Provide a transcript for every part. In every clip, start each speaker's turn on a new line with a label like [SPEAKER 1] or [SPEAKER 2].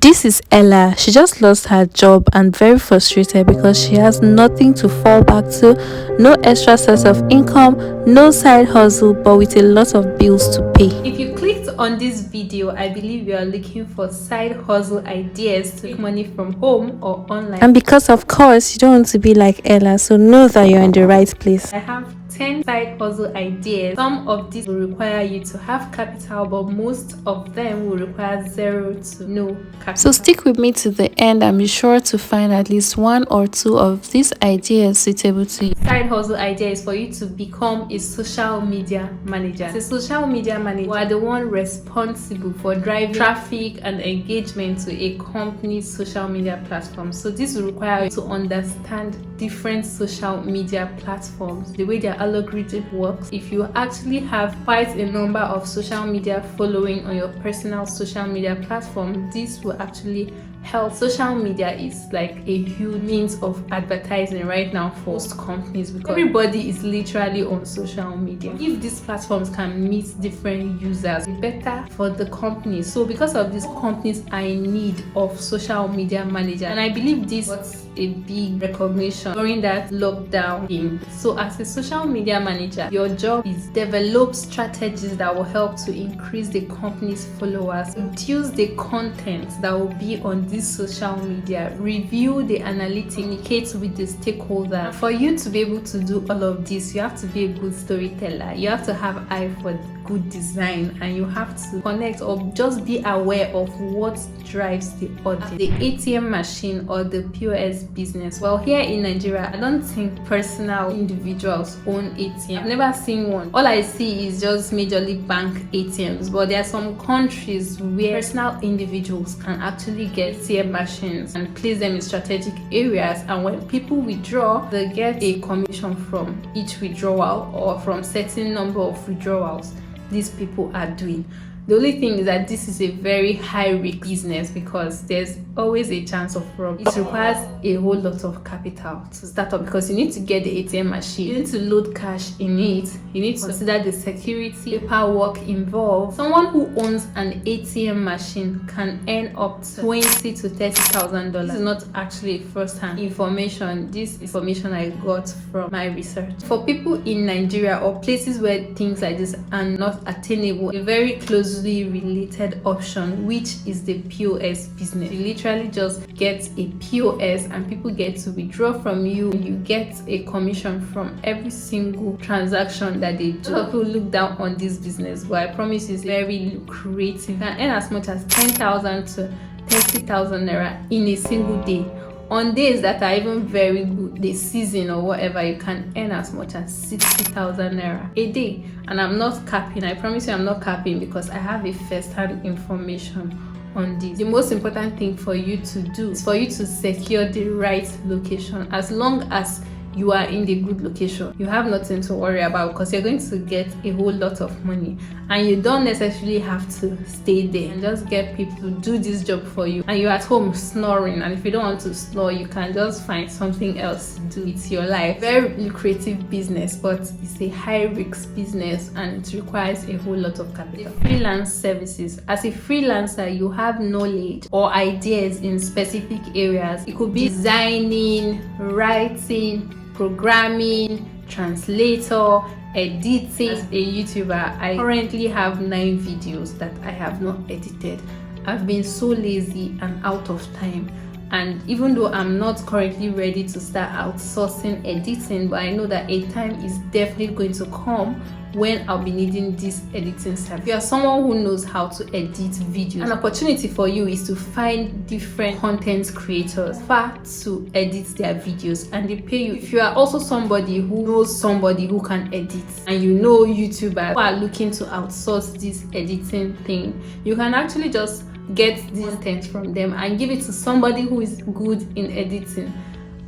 [SPEAKER 1] This is Ella. She just lost her job and very frustrated because she has nothing to fall back to, no extra source of income, no side hustle, but with a lot of bills to pay. If you clicked on this video, I believe you are looking for side hustle ideas to make money from home or online. And because of course you don't want to be like Ella, so know that you're in the right place. I have 10 side hustle ideas. Some of these will require you to have capital, but most of them will require zero to no capital. So stick with me to the end and be sure to find at least one or two of these ideas suitable to you. Side hustle idea is for you to become a social media manager. As a social media manager, you are the one responsible for driving traffic and engagement to a company's social media platform. So this will require you to understand different social media platforms, the way their algorithm works. If you actually have quite a number of social media following on your personal social media platform, this will actually help. Social media is like a huge means of advertising right now for most companies because everybody is literally on social media. If these platforms can meet different users, it's better for the companies. So because of these companies are in need of social media manager, and I believe this was a big recognition during that lockdown thing. So as a social media manager, your job is develop strategies that will help to increase the company's followers, reduce the content that will be on this social media, review the analytics, communicate with the stakeholder. For you to be able to do all of this, you have to be a good storyteller, you have to have eye for good design, and you have to connect or just be aware of what drives the audience. The ATM machine or the POS business. Well, here in Nigeria, I don't think personal individuals own ATM. I've never seen one. All I see is just majorly bank ATMs, but there are some countries where personal individuals can actually get ATM machines and place them in strategic areas, and when people withdraw, they get a commission from each withdrawal or from certain number of withdrawals these people are doing. The only thing is that this is a very high risk business because there's always a chance of fraud. It requires a whole lot of capital to start up because you need to get the ATM machine, you need to load cash in it, you need to consider the security, paperwork involved. Someone who owns an ATM machine can earn up to $20,000 to $30,000. This is not actually first-hand information. This information I got from my research. For people in Nigeria or places where things like this are not attainable, a very close related option, which is the POS business. You literally just get a POS and people get to withdraw from you. You get a commission from every single transaction that they do. A lot of people look down on this business, but I promise you it's very lucrative. You can earn as much as 10,000 to 30,000 naira in a single day. On days that are even very good, the season or whatever, you can earn as much as 60,000 naira a day. And I'm not capping. I promise you I'm not capping because I have a first-hand information on this. The most important thing for you to do is for you to secure the right location. As long as you are in the good location, you have nothing to worry about because you're going to get a whole lot of money, and you don't necessarily have to stay there and just get people to do this job for you, and you're at home snoring. And if you don't want to snore, you can just find something else to do with your life. Very lucrative business, but it's a high risk business and it requires a whole lot of capital. The freelance services. As a freelancer, you have knowledge or ideas in specific areas. It could be designing, writing, programming, translator, editing. As a YouTuber, I currently have 9 videos that I have not edited. I've been so lazy and out of time, and even though I'm not currently ready to start outsourcing editing, but I know that a time is definitely going to come when I'll be needing this editing service. If you are someone who knows how to edit videos, an opportunity for you is to find different content creators to edit their videos and they pay you. If you are also somebody who knows somebody who can edit and you know YouTubers who are looking to outsource this editing thing, you can actually just get this content from them and give it to somebody who is good in editing.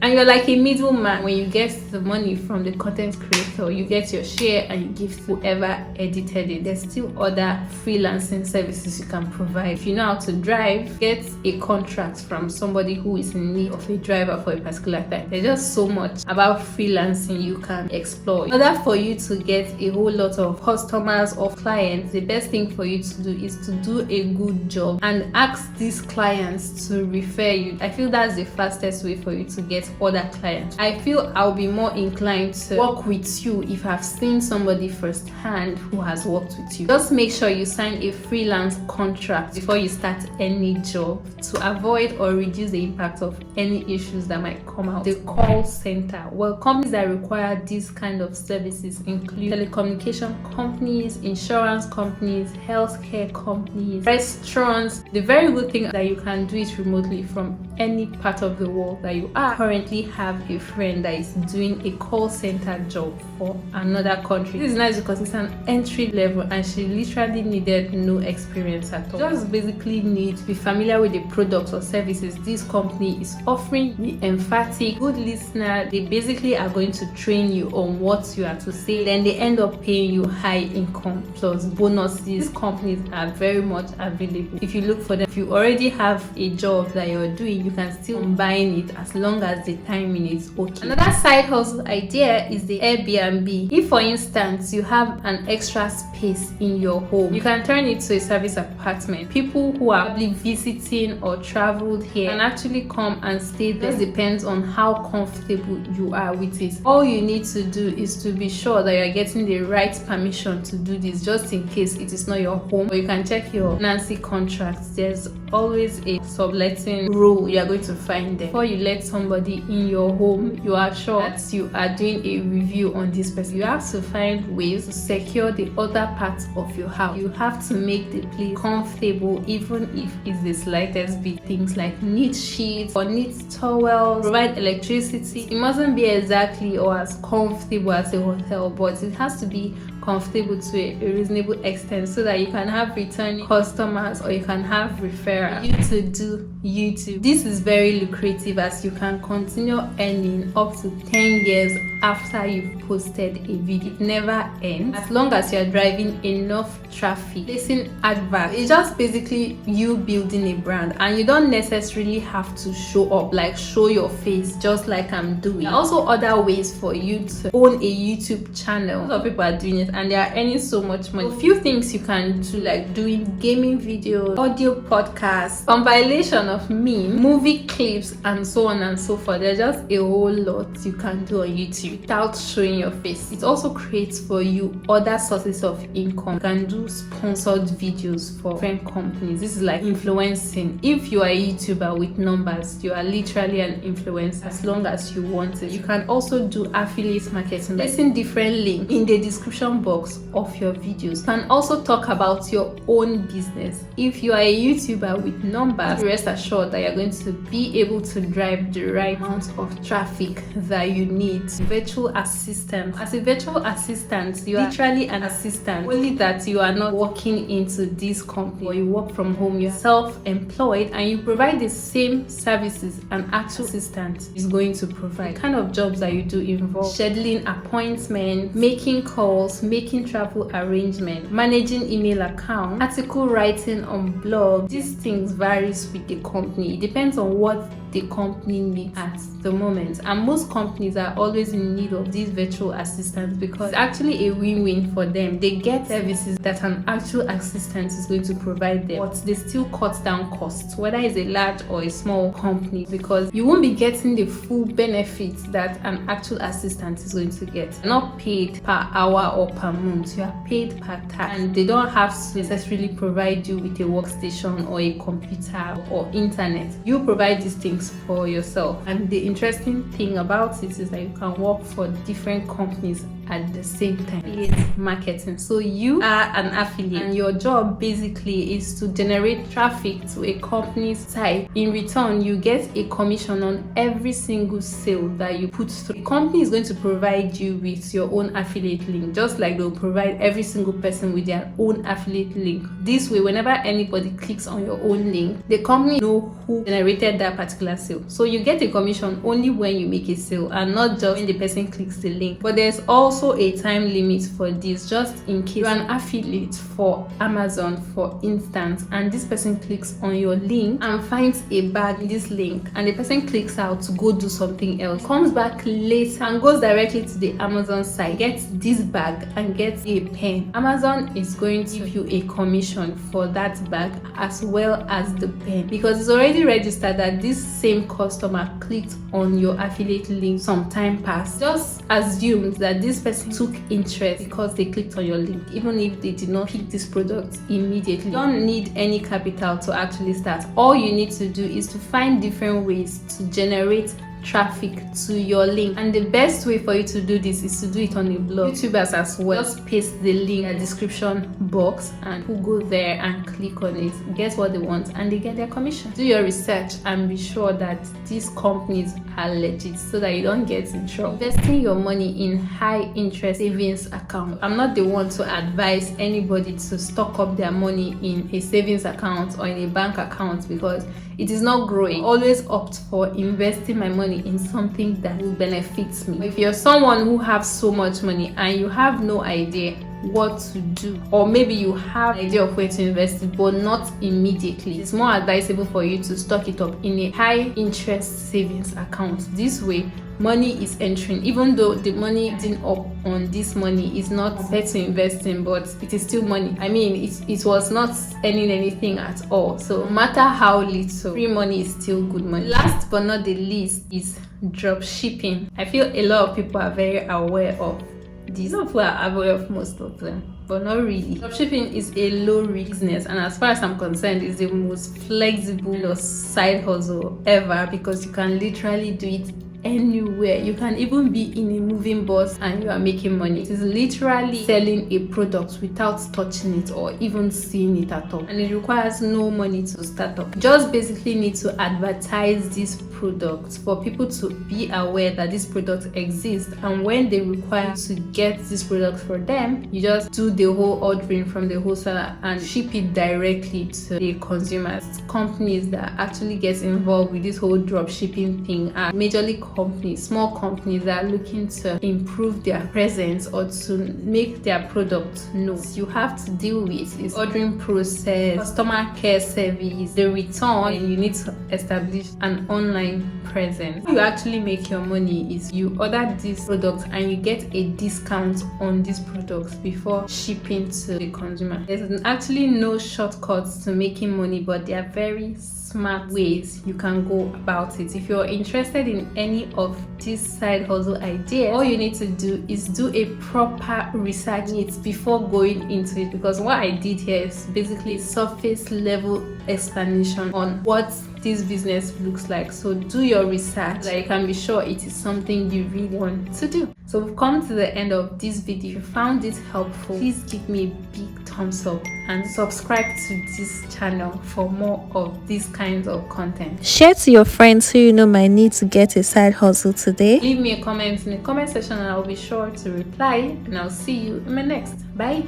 [SPEAKER 1] And you're like a middleman. When you get the money from the content creator, you get your share and you give to whoever edited it. There's still other freelancing services you can provide. If you know how to drive, get a contract from somebody who is in need of a driver for a particular time. There's just so much about freelancing you can explore. In order for you to get a whole lot of customers or clients, the best thing for you to do is to do a good job and ask these clients to refer you. I feel that's the fastest way for you to get other clients. I feel I'll be more inclined to work with you if I've seen somebody firsthand who has worked with you. Just make sure you sign a freelance contract before you start any job to avoid or reduce the impact of any issues that might come out. The call center. Well, companies that require these kind of services include telecommunication companies, insurance companies, healthcare companies, restaurants. The very good thing that you can do it remotely from any part of the world that you are. Currently have a friend that is doing a call center job for another country. This is nice because it's an entry level and she literally needed no experience at all. Just basically need to be familiar with the products or services this company is offering. Be emphatic, good listener. They basically are going to train you on what you are to say. Then they end up paying you high income plus bonuses. These companies are very much available if you look for them. If you already have a job that you're doing, you can still combine it as long as the timing is okay. Another side hustle idea is the AIRBNB. If, for instance, you have an extra space in your home, you can turn it to a service apartment. People who are probably visiting or traveled here can actually come and stay there. It depends on how comfortable you are with it. All you need to do is to be sure that you're getting the right permission to do this, just in case it is not your home. Or you can check your Nancy contracts. There's always a subletting rule you are going to find there. Before you let somebody in your home, you are sure that you are doing a review on this person. You have to find ways to secure the other parts of your house. You have to make the place comfortable, even if it's the slightest bit. Things like neat sheets or neat towels, provide electricity. It mustn't be exactly or as comfortable as a hotel, but it has to be comfortable to a reasonable extent so that you can have returning customers or you can have referrals. You to do YouTube. This is very lucrative as you can continue earning up to 10 years after you've posted a video. It never ends as long as you're driving enough traffic. Placing adverts, it's just basically you building a brand, and you don't necessarily have to show up, like show your face just like I'm doing. There are also other ways for you to own a YouTube channel. A lot of people are doing it and they are earning so much money. A few things you can do, like doing gaming videos, audio podcasts, compilation of memes, movie clips, and so on and so forth. There's just a whole lot you can do on YouTube without showing your face. It also creates for you other sources of income. You can do sponsored videos for different companies. This is like influencing. If you are a YouTuber with numbers, you are literally an influencer as long as you want it. You can also do affiliate marketing, placing different links in the description box of your videos. You can also talk about your own business. If you are a YouTuber with numbers, rest assured that you're going to be able to drive the right amount of traffic that you need. Virtual assistant. As a virtual assistant, you are literally an assistant, only that you are not working into this company or you work from home. You're self-employed and you provide the same services an actual assistant is going to provide. The kind of jobs that you do involve scheduling appointments, making calls, making travel arrangements, managing email accounts, article writing on blog. These things varies with the company. It depends on what the company needs at the moment, and most companies are always in need of these virtual assistants because it's actually a win-win for them. They get services that an actual assistant is going to provide them, but they still cut down costs, whether it's a large or a small company, because you won't be getting the full benefits that an actual assistant is going to get. You're not paid per hour or per month, you are paid per task, and they don't have to necessarily provide you with a workstation or a computer or internet. You provide these things for yourself. And the interesting thing about it is that you can work for different companies at the same time. Affiliate marketing. So you are an affiliate and your job basically is to generate traffic to a company's site. In return, you get a commission on every single sale that you put through. The company is going to provide you with your own affiliate link, just like they'll provide every single person with their own affiliate link. This way, whenever anybody clicks on your own link, the company know who generated that particular sale. So you get a commission only when you make a sale and not just when the person clicks the link. But there's also a time limit for this, just in case you're an affiliate for Amazon, for instance, and this person clicks on your link and finds a bag in this link, and the person clicks out to go do something else, comes back later and goes directly to the Amazon site, gets this bag and gets a pen. Amazon is going to give you a commission for that bag as well as the pen, because it's already registered that this same customer clicked on your affiliate link some time past. Just assume that this person took interest because they clicked on your link, even if they did not pick this product immediately. You don't need any capital to actually start. All you need to do is to find different ways to generate traffic to your link, and the best way for you to do this is to do it on a blog. YouTubers as well, just paste the link in the description box and people go there and click on it, get what they want, and they get their commission. Do your research and be sure that these companies are legit so that you don't get in trouble. Investing your money in high interest savings account. I'm not the one to advise anybody to stock up their money in a savings account or in a bank account, because it is not growing. I always opt for investing my money in something that will benefit me. If you're someone who have so much money and you have no idea what to do, or maybe you have an idea of where to invest it but not immediately, it's more advisable for you to stock it up in a high interest savings account. This way, money is entering, even though the money getting up on this money is not compared to investing, but it is still money. I mean, it was not earning anything at all. So no matter how little, free money is still good money. Last but not the least is drop shipping. I feel a lot of people are very aware of this. Some people are aware of most of them, but not really. Dropshipping is a low risk business, and as far as I'm concerned, it's the most flexible side hustle ever, because you can literally do it anywhere. You can even be in a moving bus and you are making money. It is literally selling a product without touching it or even seeing it at all, and it requires no money to start up. You just basically need to advertise this product for people to be aware that this product exists, and when they require to get this product for them, you just do the whole ordering from the wholesaler and ship it directly to the consumers. Companies that actually get involved with this whole drop shipping thing are majorly companies, small companies that are looking to improve their presence or to make their product known. You have to deal with is ordering process, customer care service, the return, and you need to establish an online presence. How you actually make your money is you order this product and you get a discount on these products before shipping to the consumer. There's actually no shortcuts to making money, but they are very smart ways you can go about it. If you're interested in any of these side hustle ideas, all you need to do is do a proper research before going into it, because what I did here is basically surface level explanation on what this business looks like. So do your research so that you can be sure it is something you really want to do. So we've come to the end of this video. If you found it helpful, please give me a big thumbs up and subscribe to this channel for more of these kinds of content.
[SPEAKER 2] Share to your friends who you know might need to get a side hustle today.
[SPEAKER 1] Leave me a comment in the comment section and I'll be sure to reply, and I'll see you in my next. Bye.